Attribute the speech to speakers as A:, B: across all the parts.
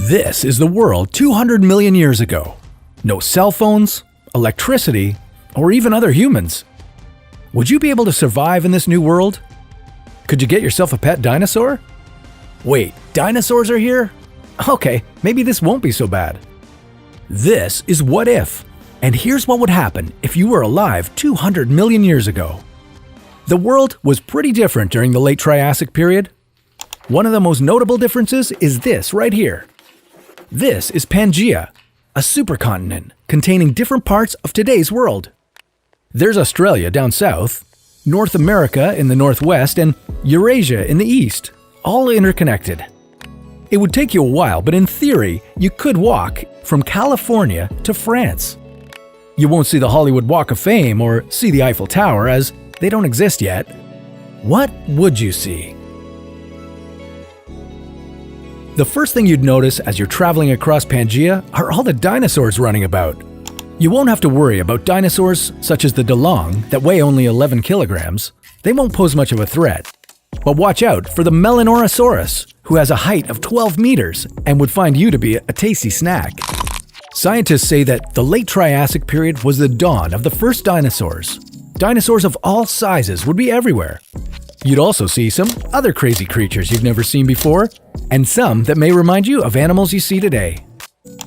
A: This is the world 200 million years ago. No cell phones, electricity, or even other humans. Would you be able to survive in this new world? Could you get yourself a pet dinosaur? Wait, dinosaurs are here? Okay, maybe this won't be so bad. This is What If, and here's what would happen if you were alive 200 million years ago. The world was pretty different during the late Triassic period. One of the most notable differences is this right here. This is Pangaea, a supercontinent containing different parts of today's world. There's Australia down south, North America in the northwest, and Eurasia in the east, all interconnected. It would take you a while, but in theory, you could walk from California to France. You won't see the Hollywood Walk of Fame or see the Eiffel Tower, as they don't exist yet. What would you see? The first thing you'd notice as you're traveling across Pangaea are all the dinosaurs running about. You won't have to worry about dinosaurs such as the Duolong that weigh only 11 kilograms. They won't pose much of a threat. But watch out for the Melanorosaurus, who has a height of 12 meters and would find you to be a tasty snack. Scientists say that the late Triassic period was the dawn of the first dinosaurs. Dinosaurs of all sizes would be everywhere. You'd also see some other crazy creatures you've never seen before, and some that may remind you of animals you see today.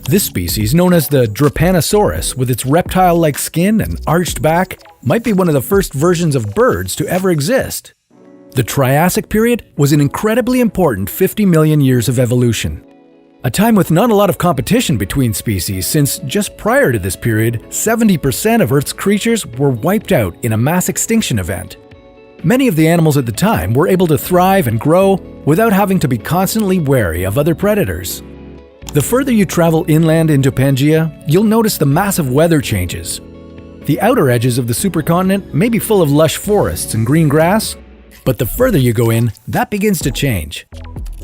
A: This species, known as the Drepanosaurus, with its reptile-like skin and arched back, might be one of the first versions of birds to ever exist. The Triassic period was an incredibly important 50 million years of evolution. A time with not a lot of competition between species, since just prior to this period, 70% of Earth's creatures were wiped out in a mass extinction event. Many of the animals at the time were able to thrive and grow without having to be constantly wary of other predators. The further you travel inland into Pangaea, you'll notice the massive weather changes. The outer edges of the supercontinent may be full of lush forests and green grass, but the further you go in, that begins to change.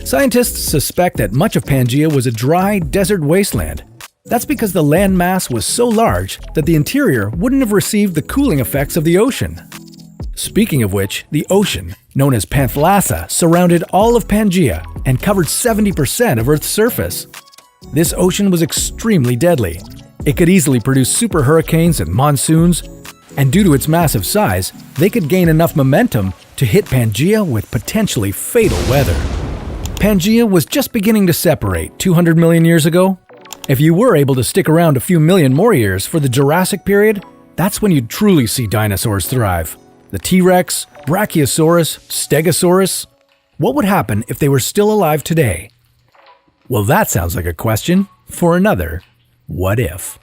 A: Scientists suspect that much of Pangaea was a dry, desert wasteland. That's because the land mass was so large that the interior wouldn't have received the cooling effects of the ocean. Speaking of which, the ocean, known as Panthalassa, surrounded all of Pangaea and covered 70% of Earth's surface. This ocean was extremely deadly. It could easily produce super hurricanes and monsoons, and due to its massive size, they could gain enough momentum to hit Pangaea with potentially fatal weather. Pangaea was just beginning to separate 200 million years ago. If you were able to stick around a few million more years for the Jurassic period, that's when you'd truly see dinosaurs thrive. The T-Rex, Brachiosaurus, Stegosaurus. What would happen if they were still alive today? Well, that sounds like a question for another What If.